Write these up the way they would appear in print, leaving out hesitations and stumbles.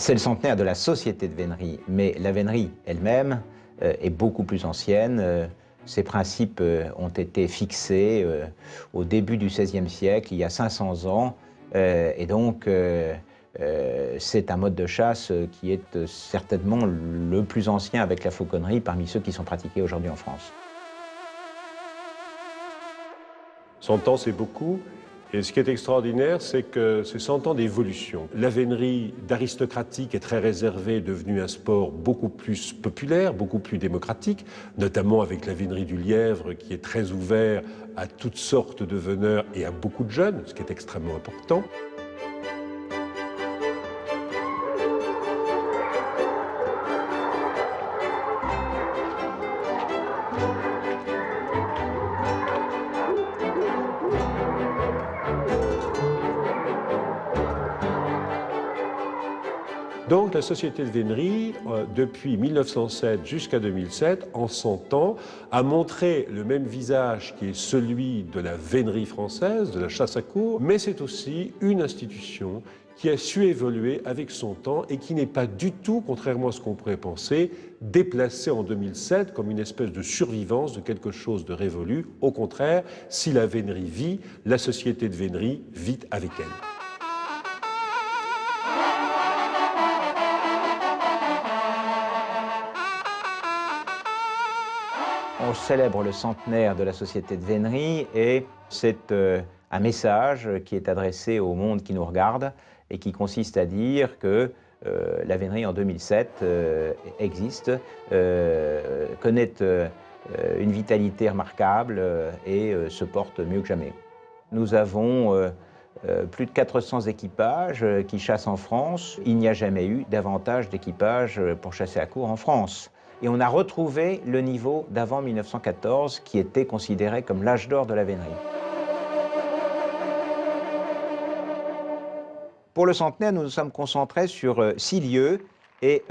C'est le centenaire de la société de vénerie, mais la vénerie elle-même est beaucoup plus ancienne. Ces principes ont été fixés au début du XVIe siècle, il y a 500 ans, et donc c'est un mode de chasse qui est certainement le plus ancien avec la fauconnerie parmi ceux qui sont pratiqués aujourd'hui en France. 100 ans, c'est beaucoup. Et ce qui est extraordinaire, c'est que c'est 100 ans d'évolution. La vénerie d'aristocratique et très réservée est devenue un sport beaucoup plus populaire, beaucoup plus démocratique, notamment avec la vénerie du lièvre qui est très ouvert à toutes sortes de veneurs et à beaucoup de jeunes, ce qui est extrêmement important. Donc la société de vénerie, depuis 1907 jusqu'à 2007, en 100 ans, a montré le même visage qui est celui de la vénerie française, de la chasse à courre, mais c'est aussi une institution qui a su évoluer avec son temps et qui n'est pas du tout, contrairement à ce qu'on pourrait penser, déplacée en 2007 comme une espèce de survivance de quelque chose de révolu. Au contraire, si la vénerie vit, la société de vénerie vit avec elle. On célèbre le centenaire de la société de vénerie et c'est un message qui est adressé au monde qui nous regarde et qui consiste à dire que la vénerie en 2007 existe, connaît une vitalité remarquable et se porte mieux que jamais. Nous avons plus de 400 équipages qui chassent en France. Il n'y a jamais eu davantage d'équipages pour chasser à courre en France. Et on a retrouvé le niveau d'avant 1914 qui était considéré comme l'âge d'or de la vénerie. Pour le centenaire, nous nous sommes concentrés sur 6 lieux et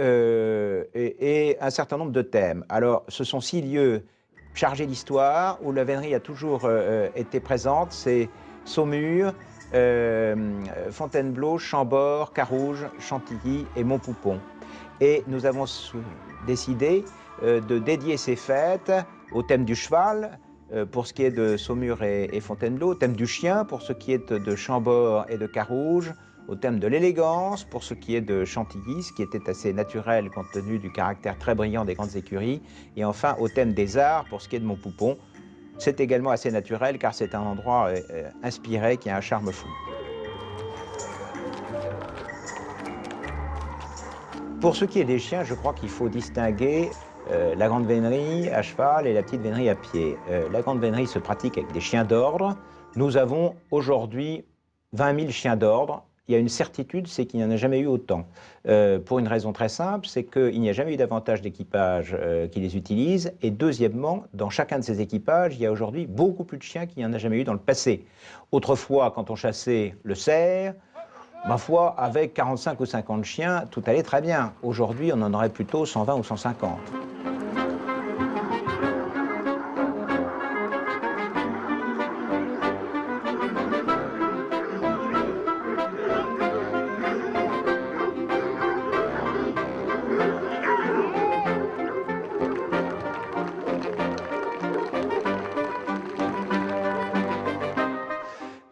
un certain nombre de thèmes. Alors, ce sont 6 lieux chargés d'histoire où la vénerie a toujours été présente. C'est Saumur, Fontainebleau, Chambord, Carouge, Chantilly et Montpoupon. Et nous avons décidé de dédier ces fêtes au thème du cheval, pour ce qui est de Saumur et Fontainebleau, au thème du chien, pour ce qui est de Chambord et de Carouge, au thème de l'élégance, pour ce qui est de Chantilly, ce qui était assez naturel compte tenu du caractère très brillant des grandes écuries, et enfin au thème des arts, pour ce qui est de Montpoupon. C'est également assez naturel car c'est un endroit inspiré qui a un charme fou. Pour ce qui est des chiens, je crois qu'il faut distinguer la grande vénerie à cheval et la petite vénerie à pied. La grande vénerie se pratique avec des chiens d'ordre. Nous avons aujourd'hui 20 000 chiens d'ordre. Il y a une certitude, c'est qu'il n'y en a jamais eu autant. Pour une raison très simple, c'est qu'il n'y a jamais eu davantage d'équipages qui les utilisent. Et deuxièmement, dans chacun de ces équipages, il y a aujourd'hui beaucoup plus de chiens qu'il n'y en a jamais eu dans le passé. Autrefois, quand on chassait le cerf, ma foi, avec 45 ou 50 chiens, tout allait très bien. Aujourd'hui, on en aurait plutôt 120 ou 150.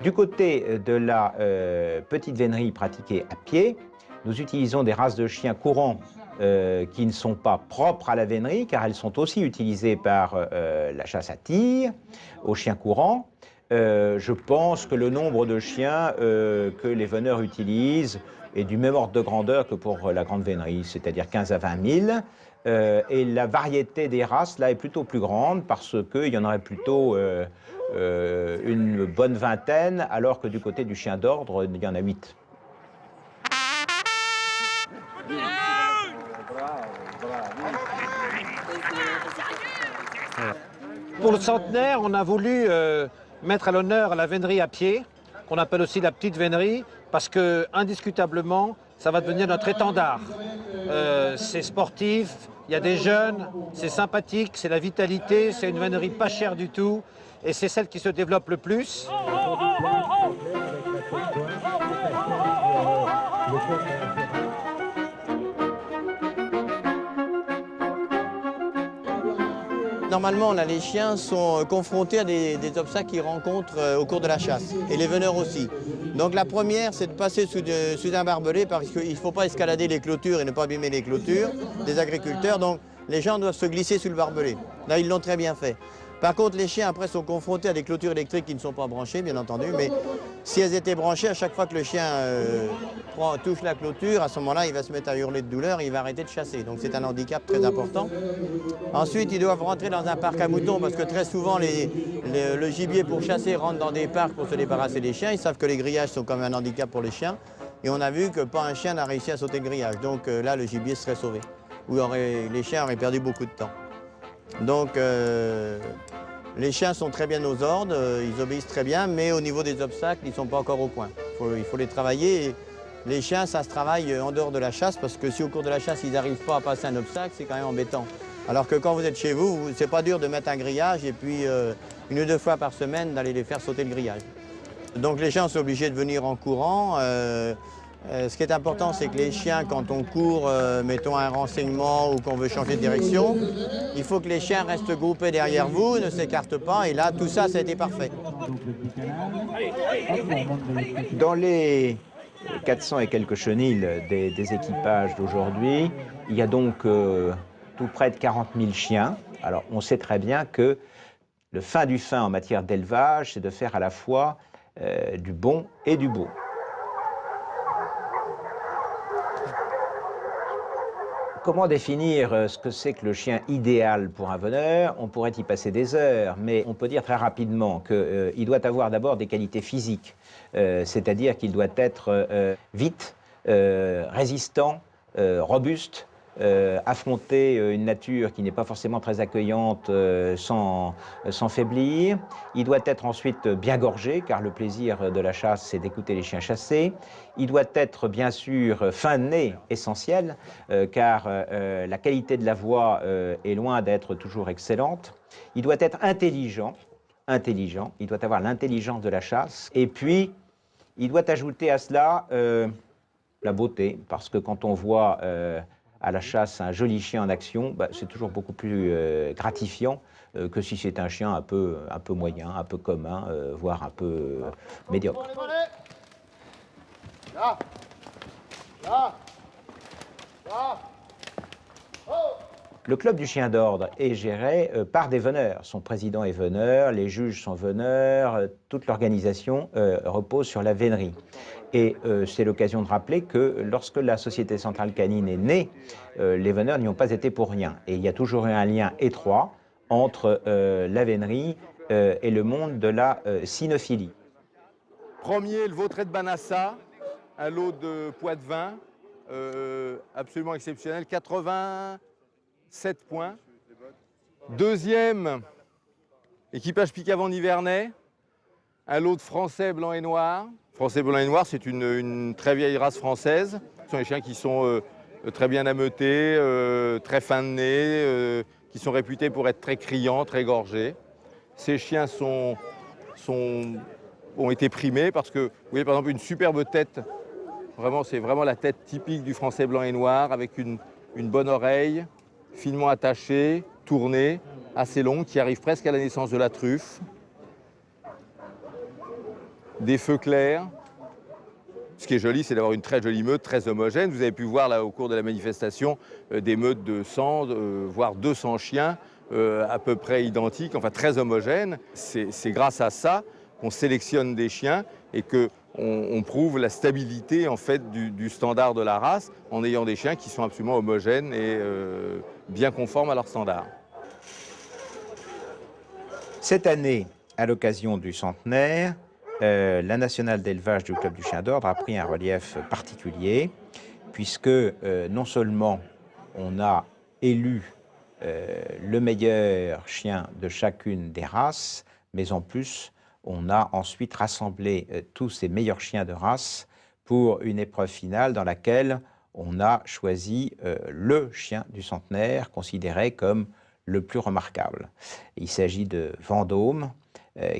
Du côté de la petite vénerie pratiquée à pied, nous utilisons des races de chiens courants qui ne sont pas propres à la vénerie, car elles sont aussi utilisées par la chasse à tir, aux chiens courants. Je pense que le nombre de chiens que les veneurs utilisent est du même ordre de grandeur que pour la grande vénerie, c'est-à-dire 15 à 20 000. Et la variété des races, là, est plutôt plus grande parce qu'il y en aurait plutôt une bonne vingtaine, alors que du côté du chien d'ordre, il y en a 8. Pour le centenaire, on a voulu mettre à l'honneur la vénerie à pied, qu'on appelle aussi la petite vénerie, parce que, indiscutablement, ça va devenir notre étendard. C'est sportif, il y a des jeunes, c'est sympathique, c'est la vitalité, c'est une vénerie pas chère du tout, et c'est celle qui se développe le plus. Normalement, là, les chiens sont confrontés à des obstacles qu'ils rencontrent au cours de la chasse, et les veneurs aussi. Donc la première, c'est de passer sous un barbelé, parce qu'il ne faut pas escalader les clôtures et ne pas abîmer les clôtures des agriculteurs. Donc les gens doivent se glisser sous le barbelé. Là, ils l'ont très bien fait. Par contre, les chiens, après, sont confrontés à des clôtures électriques qui ne sont pas branchées, bien entendu, mais si elles étaient branchées, à chaque fois que le chien touche la clôture, à ce moment-là, il va se mettre à hurler de douleur et il va arrêter de chasser. Donc c'est un handicap très important. Ensuite, ils doivent rentrer dans un parc à moutons, parce que très souvent, le gibier pour chasser rentre dans des parcs pour se débarrasser des chiens. Ils savent que les grillages sont comme un handicap pour les chiens. Et on a vu que pas un chien n'a réussi à sauter le grillage. Donc là, le gibier serait sauvé. Ou les chiens auraient perdu beaucoup de temps. Donc, les chiens sont très bien aux ordres, ils obéissent très bien, mais au niveau des obstacles, ils ne sont pas encore au point. Il faut les travailler. Et les chiens, ça se travaille en dehors de la chasse, parce que si au cours de la chasse, ils n'arrivent pas à passer un obstacle, c'est quand même embêtant. Alors que quand vous êtes chez vous, c'est pas dur de mettre un grillage et puis une ou deux fois par semaine d'aller les faire sauter le grillage. Donc les chiens sont obligés de venir en courant. Ce qui est important, c'est que les chiens, quand on court, mettons un renseignement ou qu'on veut changer de direction, il faut que les chiens restent groupés derrière vous, ne s'écartent pas, et là, tout ça, ça a été parfait. Dans les 400 et quelques chenils des équipages d'aujourd'hui, il y a donc tout près de 40 000 chiens. Alors, on sait très bien que le fin du fin en matière d'élevage, c'est de faire à la fois du bon et du beau. Comment définir ce que c'est que le chien idéal pour un veneur? On pourrait y passer des heures, mais on peut dire très rapidement qu'il doit avoir d'abord des qualités physiques, c'est-à-dire qu'il doit être vite, résistant, robuste, affronter une nature qui n'est pas forcément très accueillante sans faiblir. Il doit être ensuite bien gorgé, car le plaisir de la chasse, c'est d'écouter les chiens chasser. Il doit être bien sûr fin de nez, essentiel, car la qualité de la voix est loin d'être toujours excellente. Il doit être intelligent, il doit avoir l'intelligence de la chasse. Et puis, il doit ajouter à cela la beauté, parce que quand on voit à la chasse un joli chien en action, bah, c'est toujours beaucoup plus gratifiant que si c'est un chien un peu moyen, un peu commun, voire un peu médiocre. Là. Là. Là. Oh. Le club du chien d'ordre est géré par des veneurs. Son président est veneur, les juges sont veneurs, toute l'organisation repose sur la vénerie. Et c'est l'occasion de rappeler que lorsque la Société centrale canine est née, les veneurs n'y ont pas été pour rien. Et il y a toujours eu un lien étroit entre la vénerie et le monde de la cynophilie. Premier, le vautret de Banassa, un lot de Poitevin, absolument exceptionnel, 87 points. Deuxième, équipage Picavant Nivernais, un lot de Français blanc et noir. Français blanc et noir, c'est une très vieille race française. Ce sont des chiens qui sont très bien ameutés, très fins de nez, qui sont réputés pour être très criants, très gorgés. Ces chiens ont été primés parce que, vous voyez par exemple une superbe tête, c'est vraiment la tête typique du Français blanc et noir, avec une bonne oreille, finement attachée, tournée, assez longue, qui arrive presque à la naissance de la truffe. Des feux clairs. Ce qui est joli, c'est d'avoir une très jolie meute, très homogène. Vous avez pu voir là au cours de la manifestation des meutes de 100, voire 200 chiens, à peu près identiques, enfin très homogènes. C'est grâce à ça qu'on sélectionne des chiens et qu'on prouve la stabilité en fait du standard de la race en ayant des chiens qui sont absolument homogènes et bien conformes à leur standard. Cette année, à l'occasion du centenaire, la nationale d'élevage du Club du Chien d'Ordre a pris un relief particulier, puisque non seulement on a élu le meilleur chien de chacune des races, mais en plus, on a ensuite rassemblé tous ces meilleurs chiens de race pour une épreuve finale dans laquelle on a choisi le chien du centenaire, considéré comme le plus remarquable. Il s'agit de Vendôme,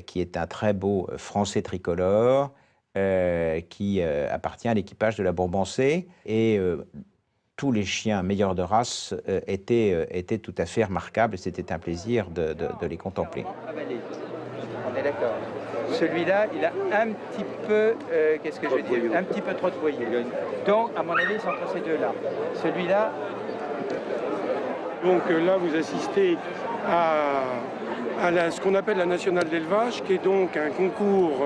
qui est un très beau français tricolore, qui appartient à l'équipage de la Bourbancée. Et tous les chiens meilleurs de race étaient tout à fait remarquables et c'était un plaisir de les contempler. On est d'accord. Celui-là, il a un petit peu, qu'est-ce que je veux dire, un petit peu trop de voyous. Donc, à mon avis, c'est entre ces deux-là. Celui-là. Donc là, vous assistez à ce qu'on appelle la nationale d'élevage, qui est donc un concours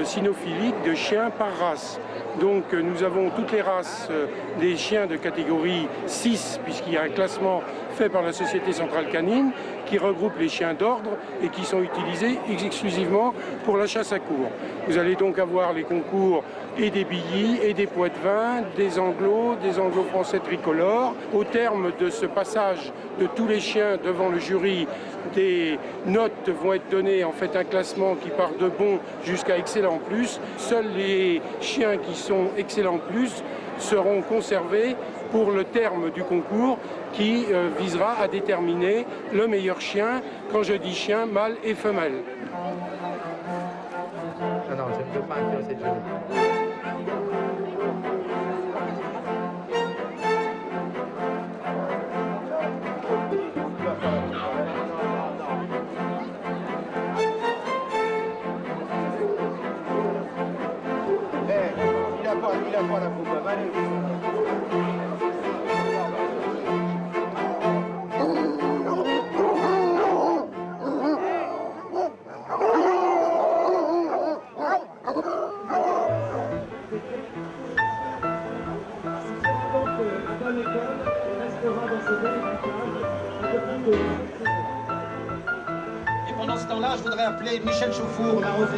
cynophilique de chiens par race. Donc nous avons toutes les races des chiens de catégorie 6, puisqu'il y a un classement fait par la Société centrale canine, qui regroupe les chiens d'ordre et qui sont utilisés exclusivement pour la chasse à courre. Vous allez donc avoir les concours et des billis, et des poitevins, des anglos français tricolores. Au terme de ce passage de tous les chiens devant le jury, des notes vont être données, en fait un classement qui part de bon jusqu'à excellent plus. Seuls les chiens qui sont excellent plus seront conservés pour le terme du concours qui visera à déterminer le meilleur chien, quand je dis chien, mâle et femelle. Non, je ne peux pas influencer le jury. Il a pas la coupe, allez. Et pendant ce temps-là, je voudrais appeler Michel Chauffour, la Rosée.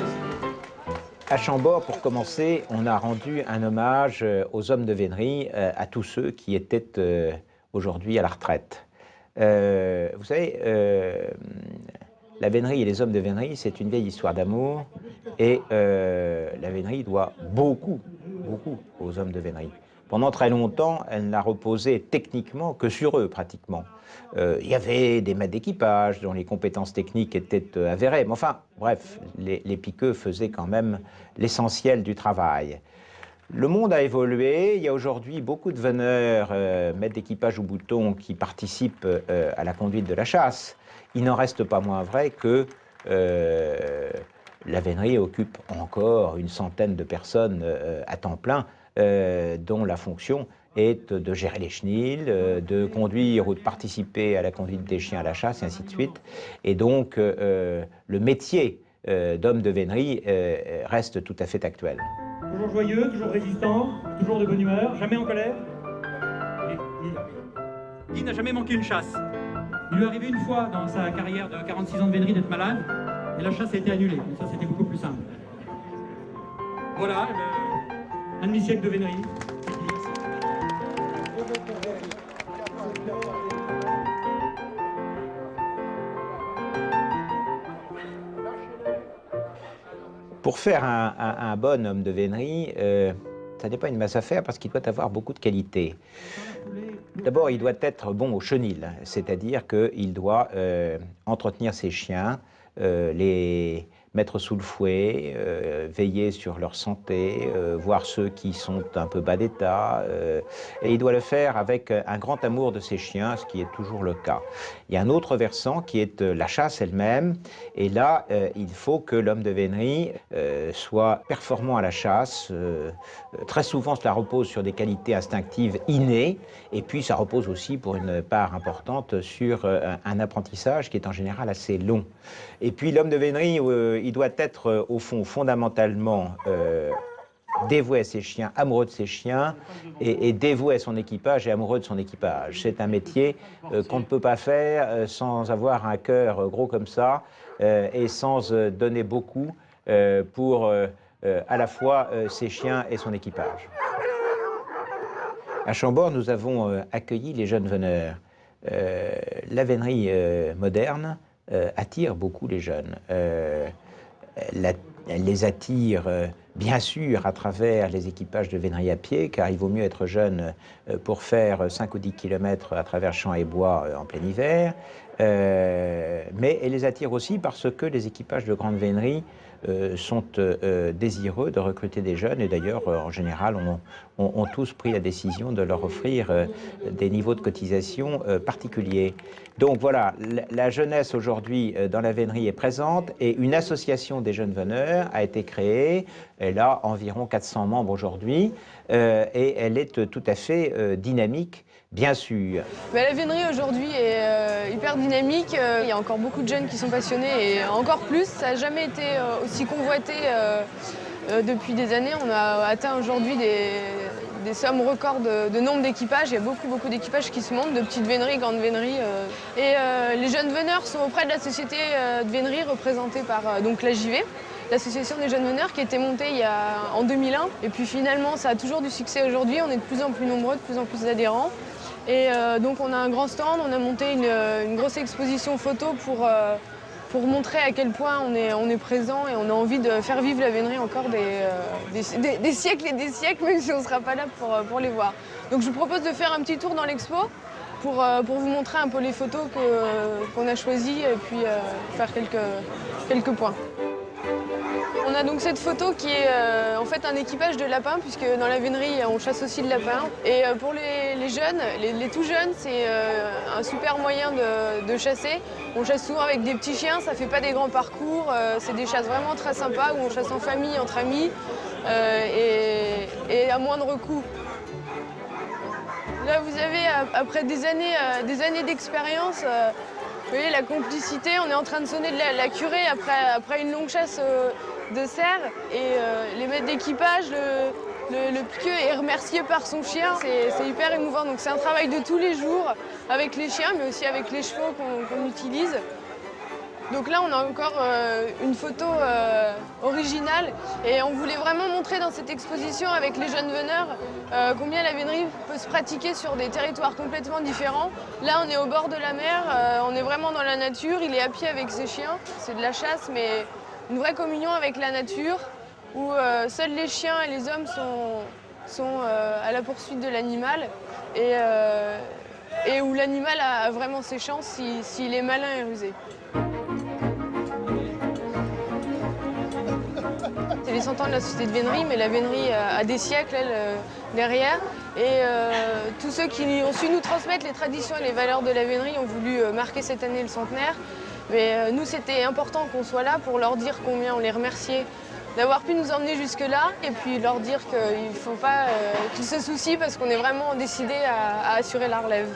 À Chambord, pour commencer, on a rendu un hommage aux hommes de vénerie, à tous ceux qui étaient aujourd'hui à la retraite. Vous savez, la vénerie et les hommes de vénerie, c'est une vieille histoire d'amour et la vénerie doit beaucoup aux hommes de vénerie. Pendant très longtemps, elle n'a reposé techniquement que sur eux, pratiquement. Il y avait des maîtres d'équipage dont les compétences techniques étaient avérées, mais enfin, bref, les piqueux faisaient quand même l'essentiel du travail. Le monde a évolué, il y a aujourd'hui beaucoup de veneurs, maîtres d'équipage ou boutons, qui participent à la conduite de la chasse. Il n'en reste pas moins vrai que la vénerie occupe encore une centaine de personnes à temps plein, dont la fonction est de gérer les chenils, de conduire ou de participer à la conduite des chiens à la chasse, et ainsi de suite. Et donc, le métier d'homme de vénerie reste tout à fait actuel. Toujours joyeux, toujours résistant, toujours de bonne humeur, jamais en colère. Il n'a jamais manqué une chasse. Il lui est arrivé une fois dans sa carrière de 46 ans de vénerie d'être malade, et la chasse a été annulée. Donc ça, c'était beaucoup plus simple. Voilà, un demi-siècle de vénerie. Pour faire un bon homme de vénerie, ça n'est pas une masse à faire parce qu'il doit avoir beaucoup de qualités. D'abord, il doit être bon au chenil, c'est-à-dire qu'il doit entretenir ses chiens, les mettre sous le fouet, veiller sur leur santé, voir ceux qui sont un peu bas d'état. Et il doit le faire avec un grand amour de ses chiens, ce qui est toujours le cas. Il y a un autre versant qui est la chasse elle-même. Et là, il faut que l'homme de vénerie soit performant à la chasse. Très souvent, cela repose sur des qualités instinctives innées. Et puis, ça repose aussi, pour une part importante, sur un apprentissage qui est en général assez long. Et puis, l'homme de vénerie, il doit être, au fond, fondamentalement dévoué à ses chiens, amoureux de ses chiens, et dévoué à son équipage et amoureux de son équipage. C'est un métier qu'on ne peut pas faire sans avoir un cœur gros comme ça, et sans donner beaucoup pour à la fois ses chiens et son équipage. À Chambord, nous avons accueilli les jeunes veneurs. La vénerie moderne attire beaucoup les jeunes. Elle les attire bien sûr à travers les équipages de vénerie à pied, car il vaut mieux être jeune pour faire 5 ou 10 km à travers champs et bois en plein hiver. Mais elle les attire aussi parce que les équipages de grande vénerie sont désireux de recruter des jeunes, et d'ailleurs, en général, ont tous pris la décision de leur offrir des niveaux de cotisation particuliers. Donc voilà, la jeunesse aujourd'hui dans la vénerie est présente, et une association des jeunes veneurs a été créée. Elle a environ 400 membres aujourd'hui, et elle est tout à fait dynamique, bien sûr. La vénerie aujourd'hui est hyper dynamique. Il y a encore beaucoup de jeunes qui sont passionnés, et encore plus. Ça n'a jamais été aussi convoité depuis des années. On a atteint aujourd'hui des sommes records de nombre d'équipages. Il y a beaucoup d'équipages qui se montent, de petites véneries, grandes véneries. Et les jeunes veneurs sont auprès de la société de vénerie représentée par donc la JV, l'association des jeunes veneurs, qui a été montée en 2001. Et puis finalement, ça a toujours du succès aujourd'hui. On est de plus en plus nombreux, de plus en plus adhérents. Et donc on a un grand stand, on a monté une grosse exposition photo pour montrer à quel point on est présent, et on a envie de faire vivre la vénerie encore des siècles et des siècles, même si on ne sera pas là pour les voir. Donc je vous propose de faire un petit tour dans l'expo pour vous montrer un peu les photos qu'on a choisies, et puis faire quelques points. On a donc cette photo qui est en fait un équipage de lapins, puisque dans la vénerie on chasse aussi le lapin. Et pour les jeunes, les tout jeunes, c'est un super moyen de chasser. On chasse souvent avec des petits chiens, ça fait pas des grands parcours, c'est des chasses vraiment très sympas où on chasse en famille, entre amis, et à moindre coût. Là vous avez, après des années d'expérience, vous voyez la complicité, on est en train de sonner de la curée après une longue chasse de cerfs, et les maîtres d'équipage, le piqueux est remercié par son chien. C'est hyper émouvant, donc c'est un travail de tous les jours avec les chiens, mais aussi avec les chevaux qu'on utilise. Donc là, on a encore une photo originale, et on voulait vraiment montrer dans cette exposition avec les jeunes veneurs combien la vénerie peut se pratiquer sur des territoires complètement différents. Là, on est au bord de la mer, on est vraiment dans la nature, il est à pied avec ses chiens. C'est de la chasse, mais une vraie communion avec la nature, où seuls les chiens et les hommes sont à la poursuite de l'animal, et où l'animal a vraiment ses chances s'il est malin et rusé. C'est les 100 ans de la société de vénerie, mais la vénerie a des siècles, elle, derrière. Et tous ceux qui ont su nous transmettre les traditions et les valeurs de la vénerie ont voulu marquer cette année le centenaire. Mais nous, c'était important qu'on soit là pour leur dire combien on les remerciait d'avoir pu nous emmener jusque-là, et puis leur dire qu'il ne faut pas qu'ils se soucient, parce qu'on est vraiment décidé à assurer la relève.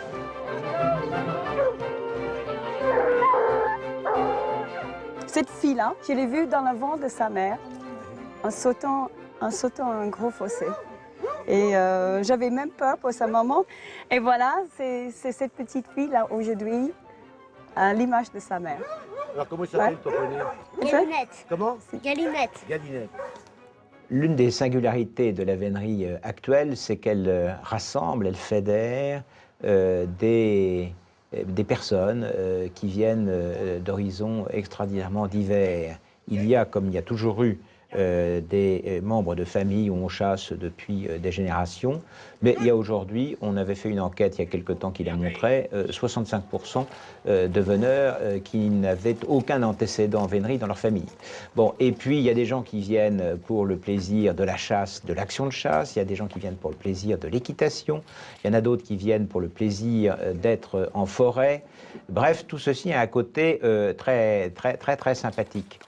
Cette fille-là, je l'ai vue dans le ventre de sa mère, en sautant un gros fossé. Et j'avais même peur pour sa maman. Et voilà, c'est cette petite fille-là aujourd'hui, à l'image de sa mère. Alors comment s'appelle ton poney? Galinette. Comment? Galinette. Galinette. L'une des singularités de la vénerie actuelle, c'est qu'elle rassemble, elle fédère des personnes qui viennent d'horizons extraordinairement divers. Il y a, comme il y a toujours eu, des membres de famille où on chasse depuis des générations, mais il y a aujourd'hui, on avait fait une enquête il y a quelque temps qui la montrait, 65% de veneurs qui n'avaient aucun antécédent vénerie dans leur famille. Bon, et puis il y a des gens qui viennent pour le plaisir de la chasse, de l'action de chasse, il y a des gens qui viennent pour le plaisir de l'équitation, il y en a d'autres qui viennent pour le plaisir d'être en forêt. Bref, tout ceci a un côté très sympathique.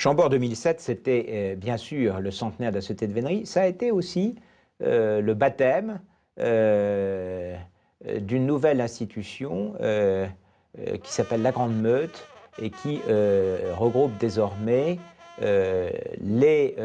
Chambord 2007, c'était bien sûr le centenaire de la société de vénerie. Ça a été aussi le baptême d'une nouvelle institution qui s'appelle la Grande Meute, et qui regroupe désormais les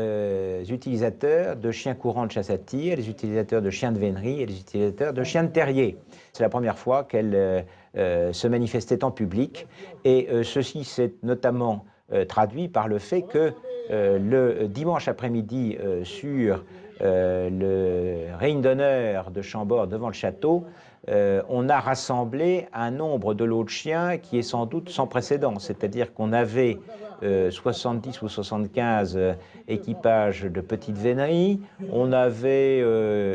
utilisateurs de chiens courants de chasse à tir, les utilisateurs de chiens de vénerie et les utilisateurs de chiens de terrier. C'est la première fois qu'elle se manifestait en public, et ceci s'est notamment traduit par le fait que le dimanche après-midi sur le ring d'honneur de Chambord devant le château, on a rassemblé un nombre de lots de chiens qui est sans doute sans précédent, c'est-à-dire qu'on avait 70 ou 75 équipages de petites véneries, on avait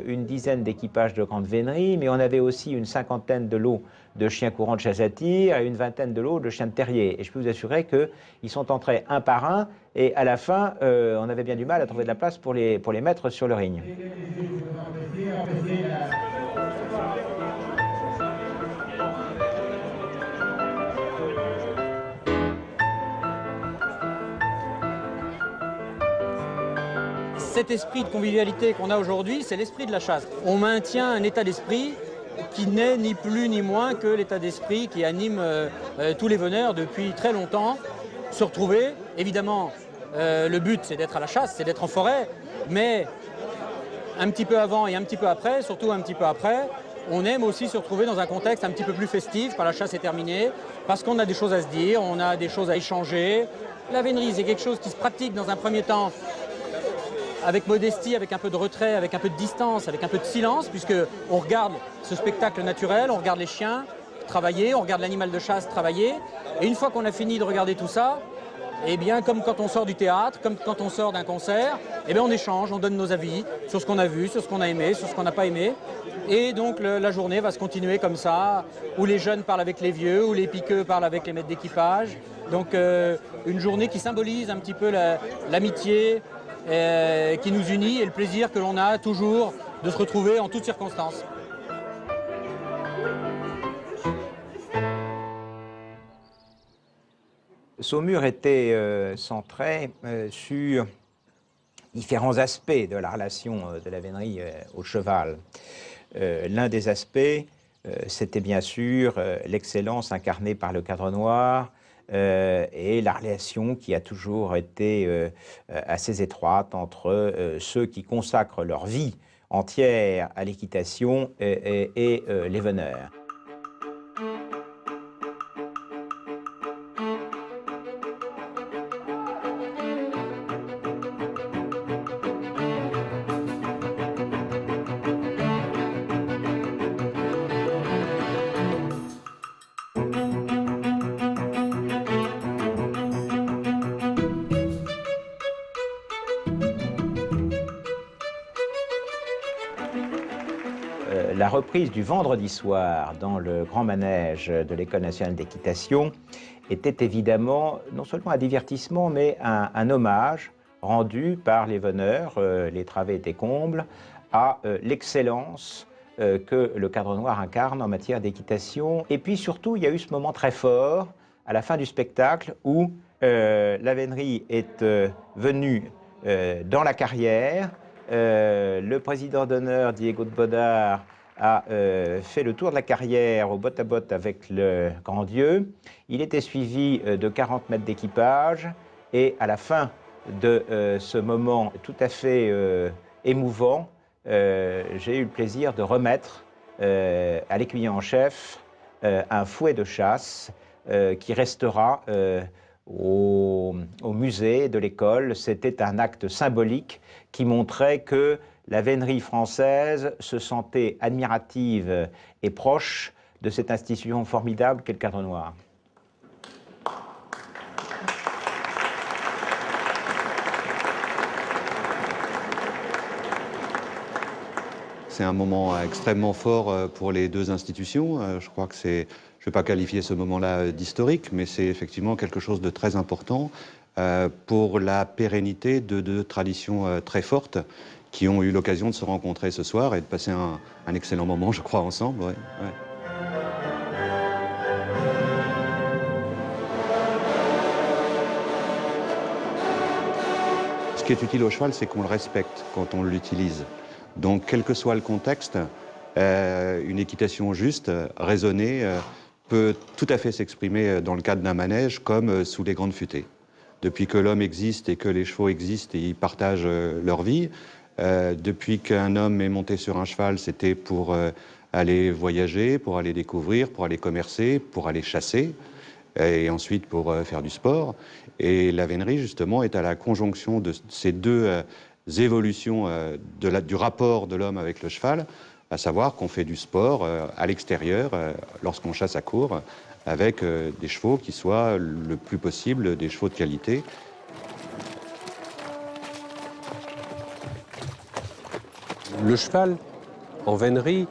une dizaine d'équipages de grandes véneries, mais on avait aussi une cinquantaine de lots de chiens courants de chasse à tir et une vingtaine de lots de chiens de terrier. Et je peux vous assurer qu'ils sont entrés un par un, et à la fin, on avait bien du mal à trouver de la place pour les mettre sur le ring. Cet esprit de convivialité qu'on a aujourd'hui, c'est l'esprit de la chasse. On maintient un état d'esprit qui n'est ni plus ni moins que l'état d'esprit qui anime tous les veneurs depuis très longtemps. Se retrouver, évidemment, le but c'est d'être à la chasse, c'est d'être en forêt, mais un petit peu avant et un petit peu après, surtout un petit peu après, on aime aussi se retrouver dans un contexte un petit peu plus festif quand la chasse est terminée, parce qu'on a des choses à se dire, on a des choses à échanger. La vénerie, c'est quelque chose qui se pratique dans un premier temps avec modestie, avec un peu de retrait, avec un peu de distance, avec un peu de silence, puisqu'on regarde ce spectacle naturel, on regarde les chiens travailler, on regarde l'animal de chasse travailler, et une fois qu'on a fini de regarder tout ça, eh bien, comme quand on sort du théâtre, comme quand on sort d'un concert, eh bien, on échange, on donne nos avis sur ce qu'on a vu, sur ce qu'on a aimé, sur ce qu'on n'a pas aimé, et donc la journée va se continuer comme ça, où les jeunes parlent avec les vieux, où les piqueux parlent avec les maîtres d'équipage, donc une journée qui symbolise un petit peu l'amitié, qui nous unit et le plaisir que l'on a toujours de se retrouver en toutes circonstances. Saumur était centré sur différents aspects de la relation de la vénerie au cheval. L'un des aspects, c'était bien sûr l'excellence incarnée par le cadre noir, et la relation qui a toujours été assez étroite entre ceux qui consacrent leur vie entière à l'équitation et les veneurs. La reprise du vendredi soir dans le grand manège de l'École nationale d'équitation était évidemment non seulement un divertissement, mais un hommage rendu par les veneurs, les travées étaient combles, à l'excellence que le cadre noir incarne en matière d'équitation. Et puis surtout, il y a eu ce moment très fort à la fin du spectacle où la vénerie est venue dans la carrière. Le président d'honneur, Diego de Bodard, a fait le tour de la carrière au botte à botte avec le grand Dieu. Il était suivi de 40 mètres d'équipage et à la fin de ce moment tout à fait émouvant, j'ai eu le plaisir de remettre à l'écuyer en chef un fouet de chasse qui restera au musée de l'école. C'était un acte symbolique qui montrait que la vénerie française se sentait admirative et proche de cette institution formidable qu'est le cadre noir. C'est un moment extrêmement fort pour les deux institutions. Je crois que c'est, je ne vais pas qualifier ce moment-là d'historique, mais c'est effectivement quelque chose de très important pour la pérennité de deux traditions très fortes qui ont eu l'occasion de se rencontrer ce soir et de passer un excellent moment, je crois, ensemble. Ouais, ouais. Ce qui est utile au cheval, c'est qu'on le respecte quand on l'utilise. Donc, quel que soit le contexte, une équitation juste, raisonnée, peut tout à fait s'exprimer dans le cadre d'un manège comme sous les grandes futaies. Depuis que l'homme existe et que les chevaux existent et ils partagent leur vie, depuis qu'un homme est monté sur un cheval, c'était pour aller voyager, pour aller découvrir, pour aller commercer, pour aller chasser, et ensuite pour faire du sport. Et la vénerie, justement, est à la conjonction de ces deux évolutions du rapport de l'homme avec le cheval, à savoir qu'on fait du sport à l'extérieur, lorsqu'on chasse à courre, avec des chevaux qui soient le plus possible des chevaux de qualité. Le cheval, en vénerie,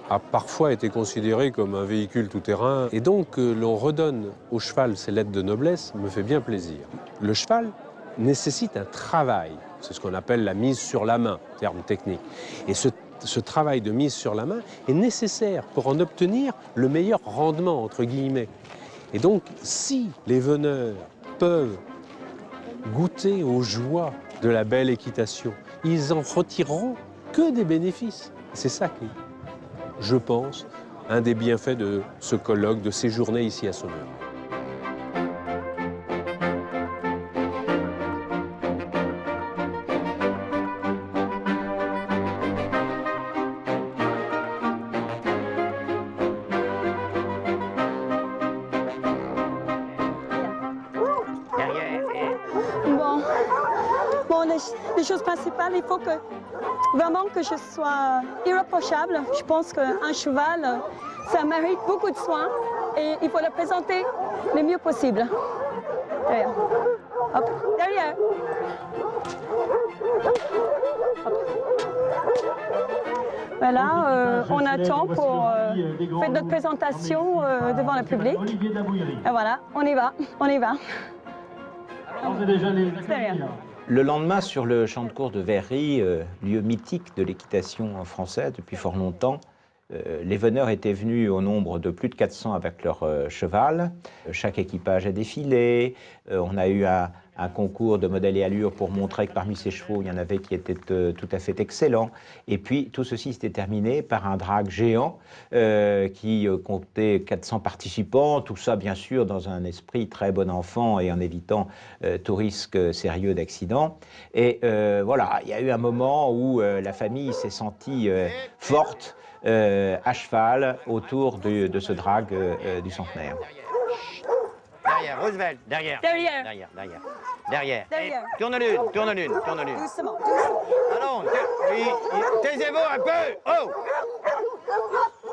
a parfois été considéré comme un véhicule tout-terrain. Et donc, l'on redonne au cheval ses lettres de noblesse me fait bien plaisir. Le cheval nécessite un travail. C'est ce qu'on appelle la mise sur la main, terme technique. Et ce travail de mise sur la main est nécessaire pour en obtenir le meilleur rendement, entre guillemets. Et donc, si les veneurs peuvent goûter aux joies de la belle équitation, ils en retireront que des bénéfices. C'est ça qui, je pense, un des bienfaits de ce colloque, de ces journées ici à Saumur. Les choses principales, il faut vraiment que je sois irréprochable. Je pense qu'un cheval, ça mérite beaucoup de soins et il faut le présenter le mieux possible. Derrière. Hop, derrière. Hop. Voilà, on attend pour faire notre présentation devant le public. Et voilà, on y va, on y va. Derrière. Le lendemain, sur le champ de course de Verrerie, lieu mythique de l'équitation française depuis fort longtemps, les veneurs étaient venus au nombre de plus de 400 avec leur cheval. Chaque équipage a défilé. On a eu un concours de modèles et allures pour montrer que parmi ces chevaux, il y en avait qui étaient tout à fait excellents. Et puis, tout ceci s'était terminé par un drag géant qui comptait 400 participants. Tout ça, bien sûr, dans un esprit très bon enfant et en évitant tout risque sérieux d'accident. Et voilà, il y a eu un moment où la famille s'est sentie forte à cheval autour de ce drag du centenaire. Derrière, Roosevelt, derrière. Derrière. Derrière, derrière. Derrière. Derrière. Tourne l'une, tourne l'une, tourne l'une. Doucement, doucement. Allons, taisez-vous un peu. Oh!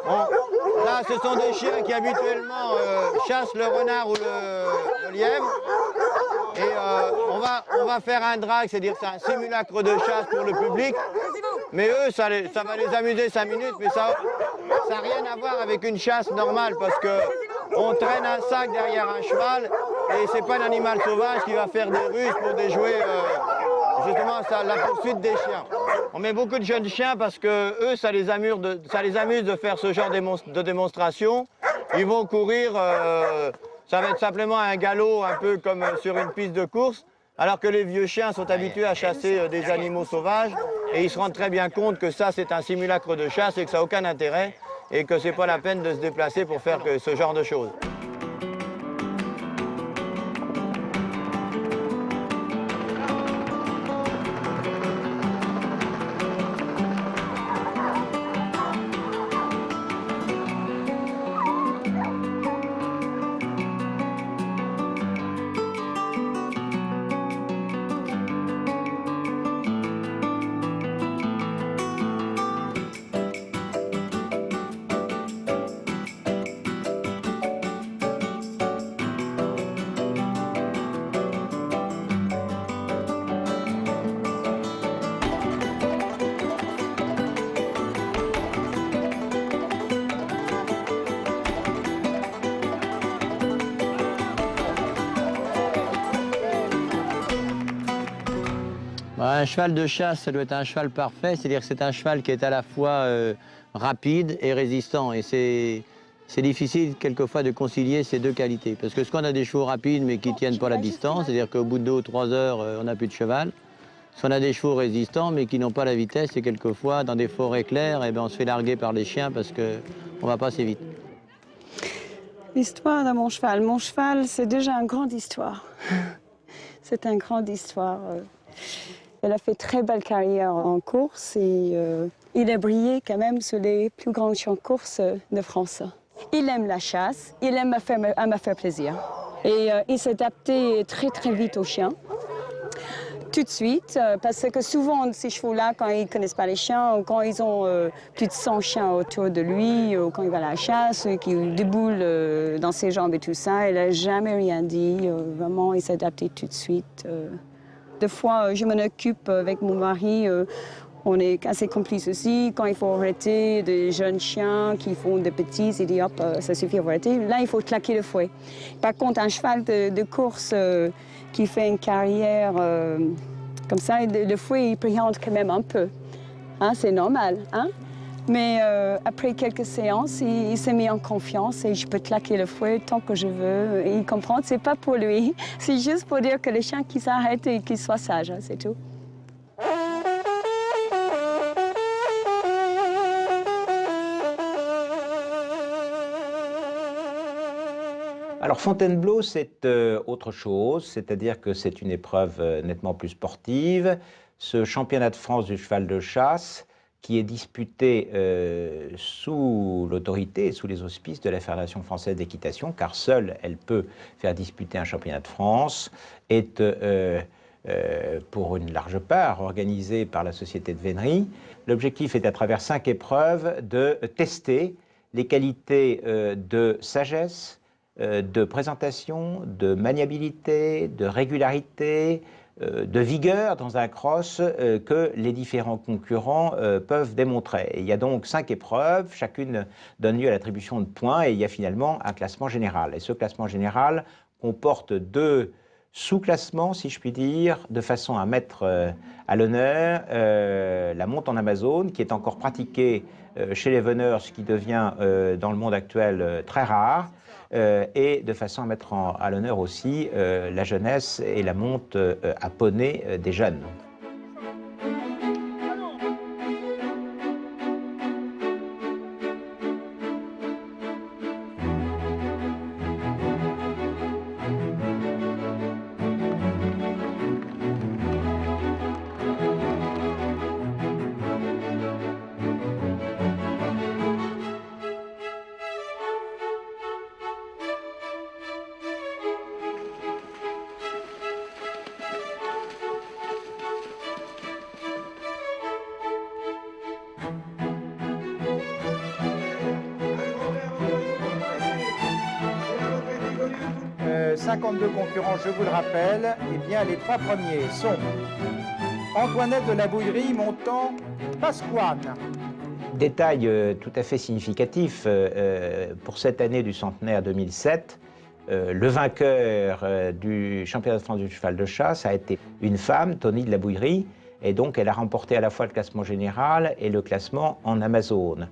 Bon, là, ce sont des chiens qui habituellement chassent le renard ou le lièvre. Et on va faire un drag, c'est-à-dire c'est un simulacre de chasse pour le public. Mais eux, ça va les amuser 5 minutes, mais ça n'a rien à voir avec une chasse normale parce que on traîne un sac derrière un cheval et c'est pas un animal sauvage qui va faire des ruses pour déjouer justement la poursuite des chiens. On met beaucoup de jeunes chiens parce que eux, ça les amuse de faire ce genre de démonstration. Ils vont courir, ça va être simplement un galop un peu comme sur une piste de course, alors que les vieux chiens sont habitués à chasser des animaux sauvages et ils se rendent très bien compte que ça c'est un simulacre de chasse et que ça n'a aucun intérêt et que c'est pas la peine de se déplacer pour faire ce genre de choses. Un cheval de chasse, ça doit être un cheval parfait, c'est-à-dire que c'est un cheval qui est à la fois rapide et résistant. Et c'est difficile quelquefois de concilier ces deux qualités. Parce que ce qu'on a des chevaux rapides mais qui ne tiennent pas la distance, c'est-à-dire qu'au bout de 2 ou 3 heures, on n'a plus de cheval. Si on a des chevaux résistants mais qui n'ont pas la vitesse, et quelquefois dans des forêts claires, eh ben, on se fait larguer par les chiens parce qu'on ne va pas assez vite. L'histoire de mon cheval, c'est déjà une grande histoire. C'est une grande histoire. Elle a fait très belle carrière en course et il a brillé quand même sur les plus grands champs de course de France. Il aime la chasse, il aime me faire plaisir. Et il s'est adapté très très vite aux chiens. Tout de suite, parce que souvent ces chevaux-là, quand ils ne connaissent pas les chiens, ou quand ils ont plus de 100 chiens autour de lui, ou quand il va à la chasse, ou qu'il déboule dans ses jambes et tout ça, il n'a jamais rien dit. Vraiment, il s'est adapté tout de suite. Des fois, je m'en occupe avec mon mari. On est assez complices aussi. Quand il faut arrêter des jeunes chiens qui font des petits, il dit hop, ça suffit, il faut arrêter. Là, il faut claquer le fouet. Par contre, un cheval de course qui fait une carrière comme ça, le fouet, il brillante quand même un peu. Hein, c'est normal. Hein? Mais après quelques séances, il s'est mis en confiance et je peux claquer le fouet tant que je veux. Et il comprend, c'est pas pour lui. C'est juste pour dire que le chien qui s'arrête et qu'il soit sage, hein, c'est tout. Alors Fontainebleau, c'est autre chose, c'est-à-dire que c'est une épreuve nettement plus sportive. Ce championnat de France du cheval de chasse, qui est disputé sous l'autorité et sous les auspices de la Fédération française d'équitation, car seule elle peut faire disputer un championnat de France, est pour une large part organisé par la Société de vénerie. L'objectif est à travers 5 épreuves de tester les qualités de sagesse, de présentation, de maniabilité, de régularité, de vigueur dans un cross que les différents concurrents peuvent démontrer. Et il y a donc 5 épreuves, chacune donne lieu à l'attribution de points et il y a finalement un classement général. Et ce classement général comporte 2 sous-classements, si je puis dire, de façon à mettre à l'honneur la monte en Amazone, qui est encore pratiquée chez les veneurs, ce qui devient dans le monde actuel très rare, et de façon à mettre à l'honneur aussi la jeunesse et la monte à poney des jeunes. « 52 concurrents, je vous le rappelle. Eh bien, les 3 premiers sont Antoinette de la Bouillerie montant Pasquane. Détail tout à fait significatif, pour cette année du centenaire 2007, le vainqueur du championnat de France du cheval de chasse a été une femme, Tony de la Bouillerie, et donc elle a remporté à la fois le classement général et le classement en Amazone.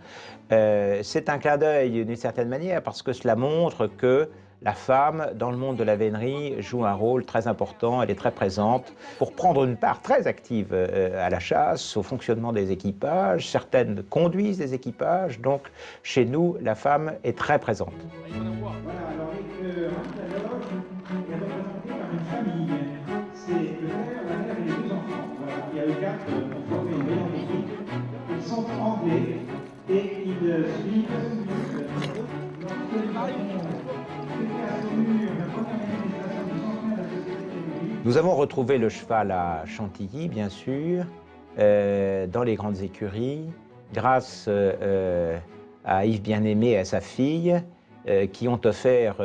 C'est un clin d'œil d'une certaine manière parce que cela montre que la femme, dans le monde de la vénerie, joue un rôle très important, elle est très présente pour prendre une part très active à la chasse, au fonctionnement des équipages. Certaines conduisent des équipages, donc chez nous, la femme est très présente. Voilà, alors l'anthologue est représenté par une famille. C'est le père, la mère et les 2 enfants. Voilà, il y a eu 4 pour former une brillante équipe. Ils sont anglais et ils suivent Nous avons retrouvé le cheval à Chantilly, bien sûr, dans les grandes écuries, grâce à Yves Bien-Aimé et à sa fille, qui ont offert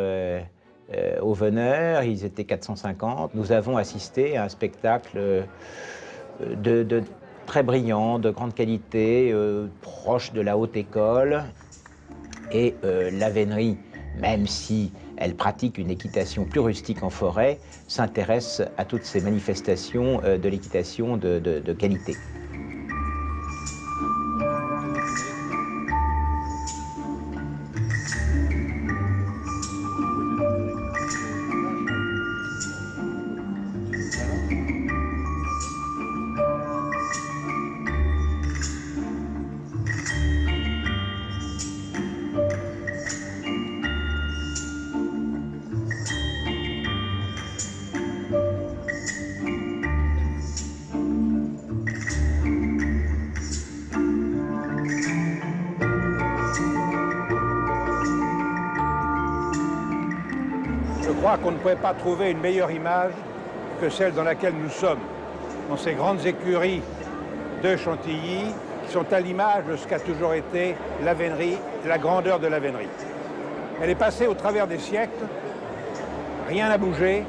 aux veneurs, ils étaient 450. Nous avons assisté à un spectacle de très brillant, de grande qualité, proche de la haute école. Et la vénerie, même si elle pratique une équitation plus rustique en forêt, s'intéresse à toutes ces manifestations de l'équitation de qualité. Je crois qu'on ne pouvait pas trouver une meilleure image que celle dans laquelle nous sommes, dans ces grandes écuries de Chantilly, qui sont à l'image de ce qu'a toujours été la vénerie, la grandeur de la vénerie. Elle est passée au travers des siècles, rien n'a bougé,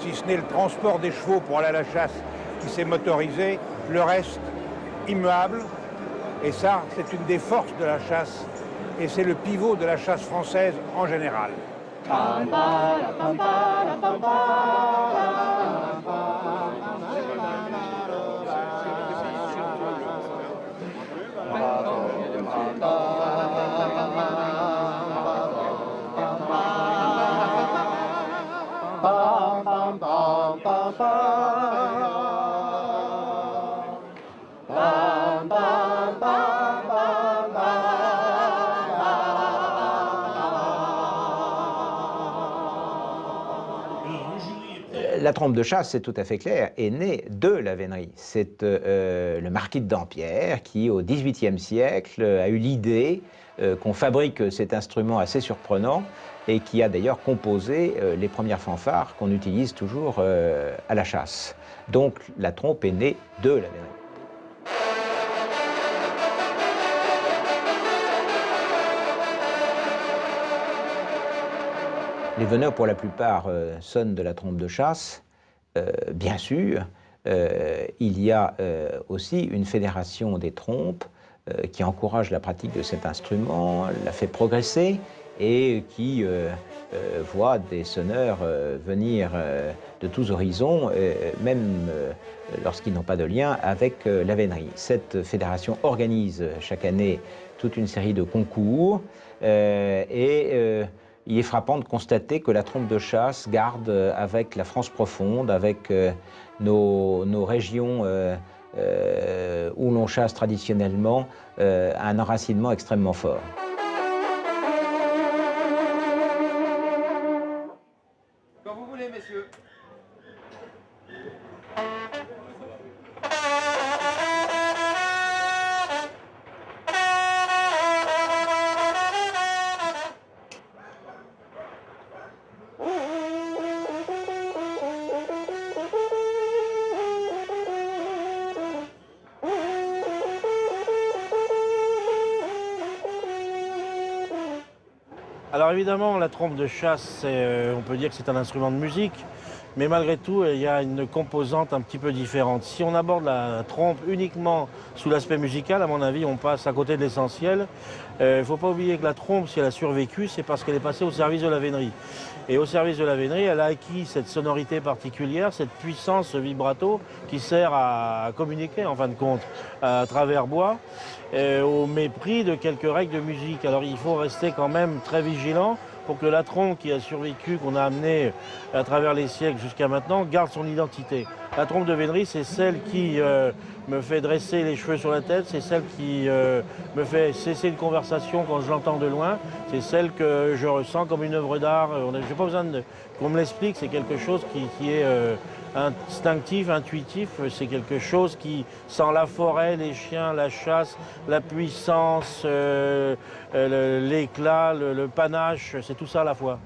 si ce n'est le transport des chevaux pour aller à la chasse qui s'est motorisé. Le reste immuable. Et ça, c'est une des forces de la chasse. Et c'est le pivot de la chasse française en général. La trompe de chasse, c'est tout à fait clair, est née de la vénerie. C'est le marquis de Dampierre qui, au XVIIIe siècle, a eu l'idée qu'on fabrique cet instrument assez surprenant et qui a d'ailleurs composé les premières fanfares qu'on utilise toujours à la chasse. Donc la trompe est née de la vénerie. Les veneurs, pour la plupart, sonnent de la trompe de chasse. Bien sûr, il y a aussi une fédération des trompes qui encourage la pratique de cet instrument, la fait progresser et qui voit des sonneurs venir de tous horizons, même lorsqu'ils n'ont pas de lien avec la vénerie. Cette fédération organise chaque année toute une série de concours il est frappant de constater que la trompe de chasse garde avec la France profonde, avec nos régions où l'on chasse traditionnellement, un enracinement extrêmement fort. Quand vous voulez, messieurs. Alors évidemment, la trompe de chasse, on peut dire que c'est un instrument de musique, mais malgré tout, il y a une composante un petit peu différente. Si on aborde la trompe uniquement sous l'aspect musical, à mon avis, on passe à côté de l'essentiel. Il ne faut pas oublier que la trompe, si elle a survécu, c'est parce qu'elle est passée au service de la vénerie. Et au service de la vénerie, elle a acquis cette sonorité particulière, cette puissance, ce vibrato, qui sert à communiquer, en fin de compte, à travers bois, au mépris de quelques règles de musique. Alors il faut rester quand même très vigilant pour que la trompe qui a survécu, qu'on a amenée à travers les siècles jusqu'à maintenant, garde son identité. La trompe de vénerie, c'est celle qui me fait dresser les cheveux sur la tête, c'est celle qui me fait cesser une conversation quand je l'entends de loin, c'est celle que je ressens comme une œuvre d'art. Je n'ai pas besoin qu'on me l'explique, c'est quelque chose qui est instinctif, intuitif, c'est quelque chose qui sent la forêt, les chiens, la chasse, la puissance, l'éclat, le panache, c'est tout ça à la fois.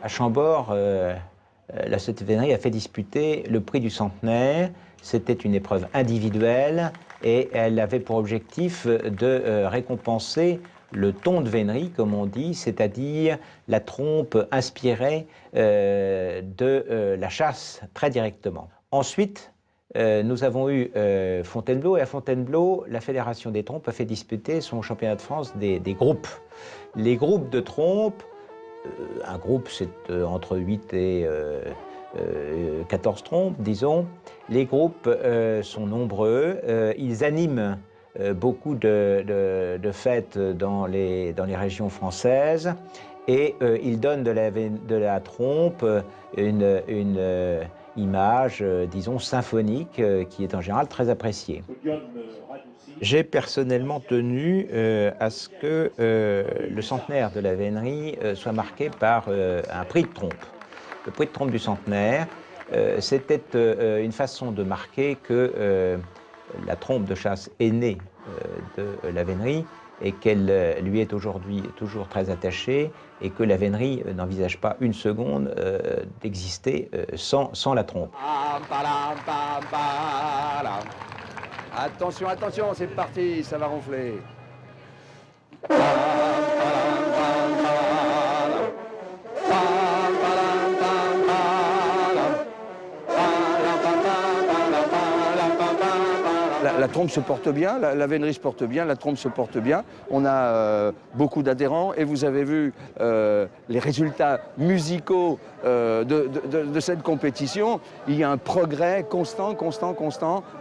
À Chambord, la Société de vénerie a fait disputer le prix du centenaire. C'était une épreuve individuelle et elle avait pour objectif de récompenser le ton de vénerie, comme on dit, c'est-à-dire la trompe inspirée de la chasse très directement. Ensuite, nous avons eu Fontainebleau, et à Fontainebleau, la Fédération des trompes a fait disputer son championnat de France des groupes. Les groupes de trompes, un groupe c'est entre 8 et 14 trompes, disons. Les groupes sont nombreux, ils animent beaucoup de fêtes dans les régions françaises et ils donnent de la trompe une image, disons, symphonique qui est en général très appréciée. J'ai personnellement tenu à ce que le centenaire de la vénerie soit marqué par un prix de trompe. Le prix de trompe du centenaire, c'était une façon de marquer que la trompe de chasse est née de la vénerie et qu'elle lui est aujourd'hui toujours très attachée et que la vénerie n'envisage pas une seconde d'exister sans la trompe. Attention, attention, c'est parti, ça va ronfler. La trompe se porte bien, la vénerie se porte bien, la trompe se porte bien. On a beaucoup d'adhérents et vous avez vu les résultats musicaux de cette compétition. Il y a un progrès constant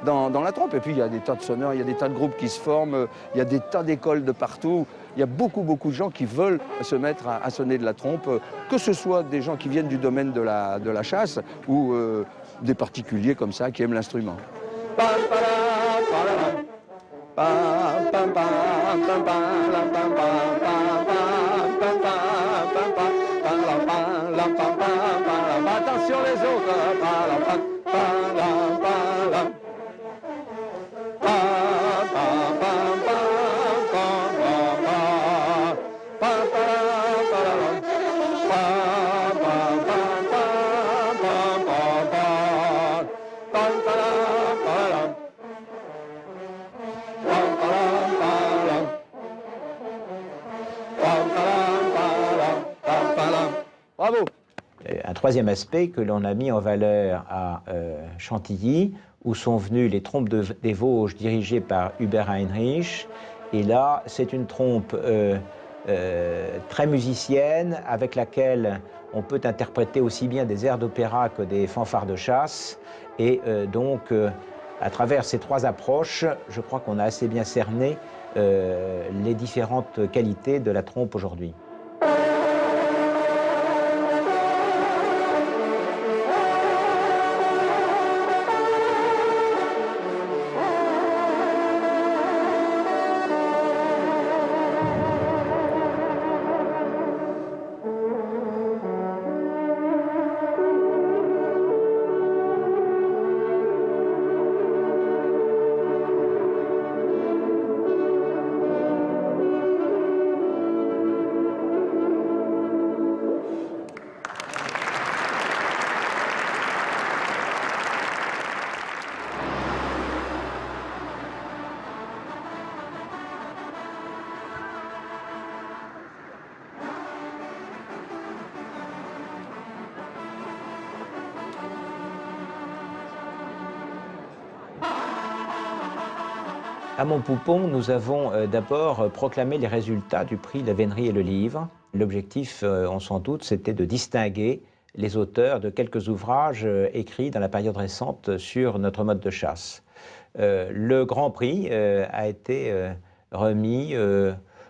dans la trompe. Et puis il y a des tas de sonneurs, il y a des tas de groupes qui se forment, il y a des tas d'écoles de partout. Il y a beaucoup de gens qui veulent se mettre à sonner de la trompe, que ce soit des gens qui viennent du domaine de la chasse ou des particuliers comme ça qui aiment l'instrument. Attention les autres. Bravo. Un troisième aspect que l'on a mis en valeur à Chantilly, où sont venues les trompes des Vosges dirigées par Hubert Heinrich. Et là, c'est une trompe très musicienne, avec laquelle on peut interpréter aussi bien des airs d'opéra que des fanfares de chasse. Et donc, à travers ces trois approches, je crois qu'on a assez bien cerné les différentes qualités de la trompe aujourd'hui. À Montpoupon, nous avons d'abord proclamé les résultats du prix La Vénerie et le Livre. L'objectif, on s'en doute, c'était de distinguer les auteurs de quelques ouvrages écrits dans la période récente sur notre mode de chasse. Le Grand Prix a été remis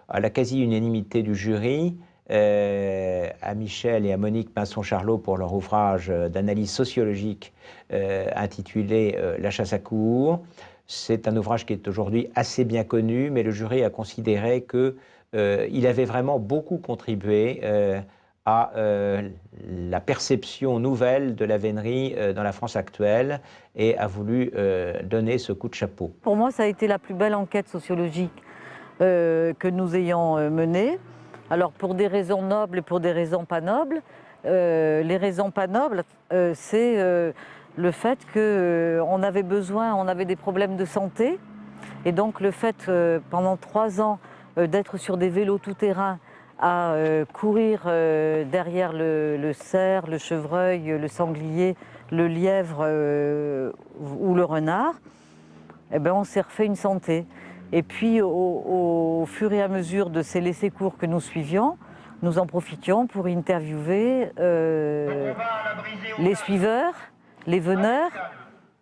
à la quasi-unanimité du jury, à Michel et à Monique Pinson-Charlot pour leur ouvrage d'analyse sociologique intitulé La chasse à courre. C'est un ouvrage qui est aujourd'hui assez bien connu, mais le jury a considéré qu'il avait vraiment beaucoup contribué à la perception nouvelle de la vénerie dans la France actuelle et a voulu donner ce coup de chapeau. Pour moi, ça a été la plus belle enquête sociologique que nous ayons menée. Alors pour des raisons nobles et pour des raisons pas nobles. Les raisons pas nobles, c'est le fait qu'on avait besoin, on avait des problèmes de santé. Et donc le fait, pendant 3 ans, d'être sur des vélos tout-terrain, à courir derrière le cerf, le chevreuil, le sanglier, le lièvre ou le renard, eh ben, on s'est refait une santé. Et puis au fur et à mesure de ces laissés-cours que nous suivions, nous en profitions pour interviewer les suiveurs, les veneurs,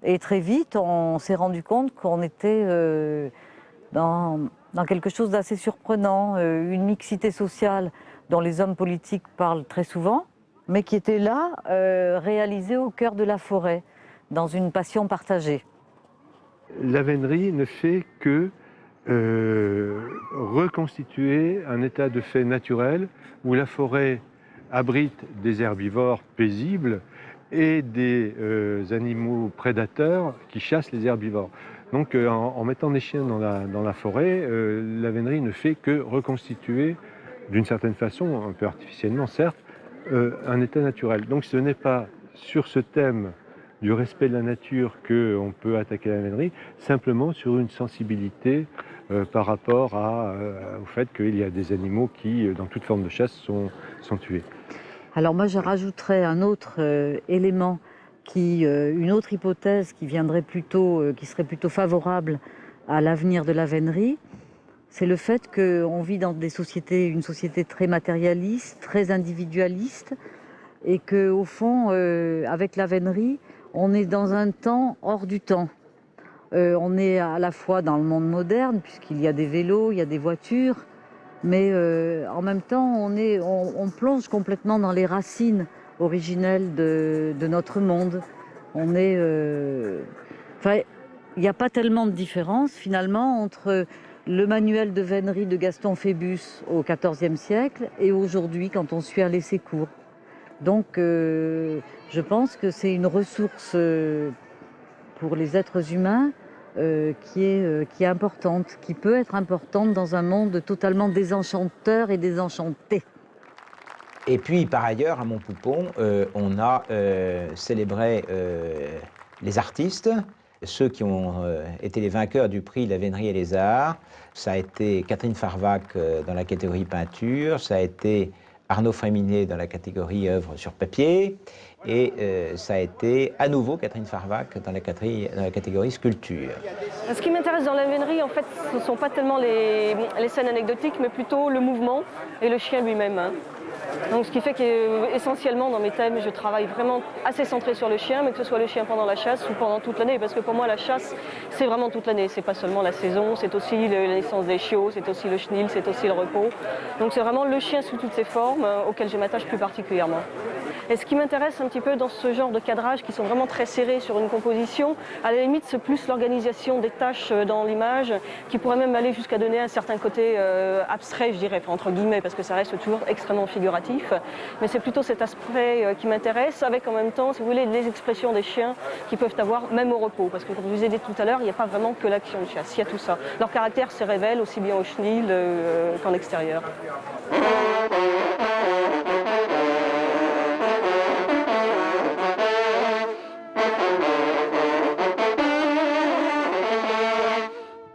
et très vite on s'est rendu compte qu'on était dans quelque chose d'assez surprenant, une mixité sociale dont les hommes politiques parlent très souvent, mais qui était là, réalisée au cœur de la forêt, dans une passion partagée. La vénerie ne fait que reconstituer un état de fait naturel où la forêt abrite des herbivores paisibles et des animaux prédateurs qui chassent les herbivores. Donc en mettant des chiens dans la forêt, la vénerie ne fait que reconstituer, d'une certaine façon, un peu artificiellement certes, un état naturel. Donc ce n'est pas sur ce thème du respect de la nature qu'on peut attaquer la vénerie, simplement sur une sensibilité par rapport au fait qu'il y a des animaux qui, dans toute forme de chasse, sont tués. Alors moi, je rajouterais un autre élément, une autre hypothèse qui serait plutôt favorable à l'avenir de la vénerie. C'est le fait qu'on vit dans une société très matérialiste, très individualiste, et qu'au fond, avec la vénerie, on est dans un temps hors du temps. On est à la fois dans le monde moderne, puisqu'il y a des vélos, il y a des voitures, mais en même temps, on plonge complètement dans les racines originelles de notre monde. Il n'y a pas tellement de différence, finalement, entre le manuel de vénerie de Gaston Phébus au XIVe siècle et aujourd'hui, quand on suit un laissez-cours. Donc, je pense que c'est une ressource pour les êtres humains qui est importante, qui peut être importante dans un monde totalement désenchanteur et désenchanté. Et puis, par ailleurs, à Montpoupon, on a célébré les artistes, ceux qui ont été les vainqueurs du prix La Vénerie et les Arts. Ça a été Catherine Farvac dans la catégorie peinture, ça a été Arnaud Fréminet dans la catégorie œuvres sur papier, et ça a été à nouveau Catherine Farvac dans la catégorie sculpture. Ce qui m'intéresse dans la vénerie, en fait, ce ne sont pas tellement les scènes anecdotiques, mais plutôt le mouvement et le chien lui-même. Donc, ce qui fait qu'essentiellement dans mes thèmes, je travaille vraiment assez centré sur le chien, mais que ce soit le chien pendant la chasse ou pendant toute l'année, parce que pour moi la chasse, c'est vraiment toute l'année, c'est pas seulement la saison, c'est aussi la naissance des chiots, c'est aussi le chenil, c'est aussi le repos. Donc c'est vraiment le chien sous toutes ses formes auquel je m'attache plus particulièrement. Et ce qui m'intéresse un petit peu dans ce genre de cadrage qui sont vraiment très serrés sur une composition, à la limite c'est plus l'organisation des tâches dans l'image qui pourrait même aller jusqu'à donner un certain côté abstrait, je dirais, entre guillemets, parce que ça reste toujours extrêmement figuratif. Mais c'est plutôt cet aspect qui m'intéresse, avec en même temps, si vous voulez, les expressions des chiens qui peuvent avoir même au repos. Parce que comme je vous ai dit tout à l'heure, il n'y a pas vraiment que l'action de chasse, il y a tout ça. Leur caractère se révèle aussi bien au chenil qu'en extérieur.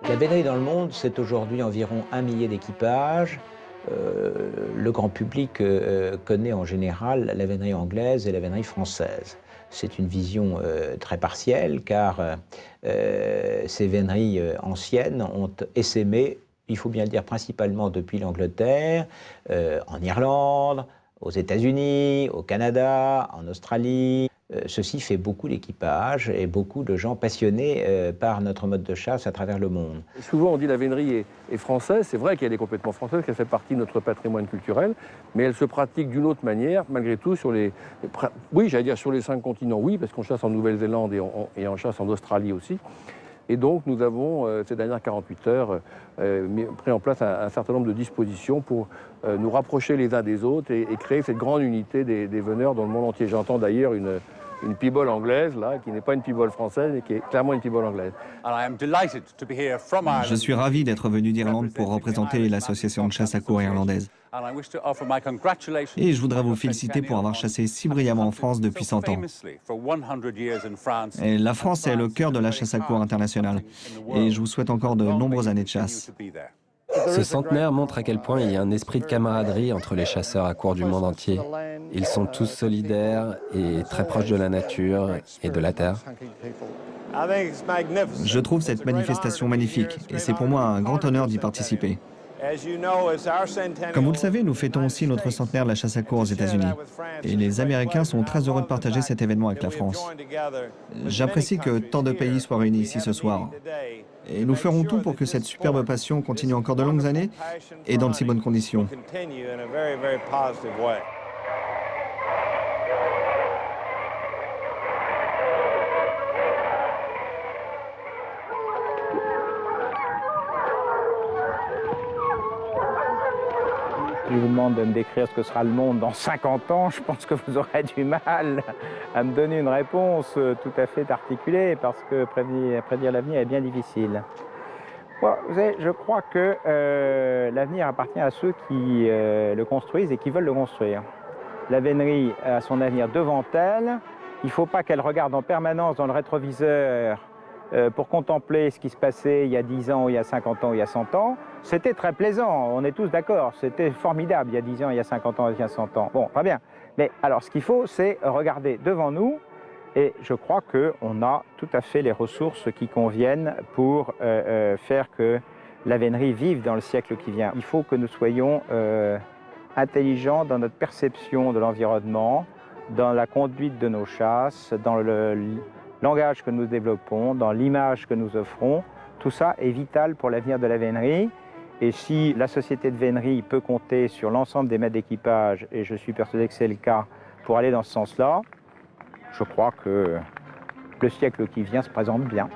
La vénerie dans le monde, c'est aujourd'hui environ 1 millier d'équipages. Le grand public connaît en général la vénerie anglaise et la vénerie française. C'est une vision très partielle, car ces véneries anciennes ont essaimé, il faut bien le dire, principalement depuis l'Angleterre, en Irlande, aux États-Unis, au Canada, en Australie. Ceci fait beaucoup d'équipages et beaucoup de gens passionnés par notre mode de chasse à travers le monde. Souvent on dit la vénerie est française, c'est vrai qu'elle est complètement française, qu'elle fait partie de notre patrimoine culturel, mais elle se pratique d'une autre manière, malgré tout, sur les 5 continents, oui, parce qu'on chasse en Nouvelle-Zélande et on chasse en Australie aussi. Et donc nous avons, ces dernières 48 heures, pris en place un certain nombre de dispositions pour nous rapprocher les uns des autres et créer cette grande unité des veneurs dans le monde entier. J'entends d'ailleurs une pibole anglaise, là, qui n'est pas une pibole française, mais qui est clairement une pibole anglaise. Je suis ravi d'être venu d'Irlande pour représenter l'association de chasse à courre irlandaise. Et je voudrais vous féliciter pour avoir chassé si brillamment en France depuis 100 ans. Et la France est le cœur de la chasse à courre internationale. Et je vous souhaite encore de nombreuses années de chasse. Ce centenaire montre à quel point il y a un esprit de camaraderie entre les chasseurs à courre du monde entier. Ils sont tous solidaires et très proches de la nature et de la terre. Je trouve cette manifestation magnifique et c'est pour moi un grand honneur d'y participer. Comme vous le savez, nous fêtons aussi notre centenaire de la chasse à courre aux États-Unis. Et les Américains sont très heureux de partager cet événement avec la France. J'apprécie que tant de pays soient réunis ici ce soir. Et nous ferons tout pour que cette superbe passion continue encore de longues années et dans de si bonnes conditions. Si je vous demande de me décrire ce que sera le monde dans 50 ans, je pense que vous aurez du mal à me donner une réponse tout à fait articulée, parce que prédire l'avenir est bien difficile. Bon, vous savez, je crois que l'avenir appartient à ceux qui le construisent et qui veulent le construire. La vénerie a son avenir devant elle, Il ne faut pas qu'elle regarde en permanence dans le rétroviseur pour contempler ce qui se passait il y a 10 ans, il y a 50 ans, il y a 100 ans. C'était très plaisant, on est tous d'accord, c'était formidable il y a 10 ans, il y a 50 ans, il y a 100 ans. Bon, très bien. Mais alors ce qu'il faut, c'est regarder devant nous et je crois qu'on a tout à fait les ressources qui conviennent pour faire que la vénerie vive dans le siècle qui vient. Il faut que nous soyons intelligents dans notre perception de l'environnement, dans la conduite de nos chasses, dans le langage que nous développons, dans l'image que nous offrons. Tout ça est vital pour l'avenir de la vénerie. Et si la société de vénerie peut compter sur l'ensemble des maîtres d'équipage, et je suis persuadé que c'est le cas, pour aller dans ce sens-là, je crois que le siècle qui vient se présente bien.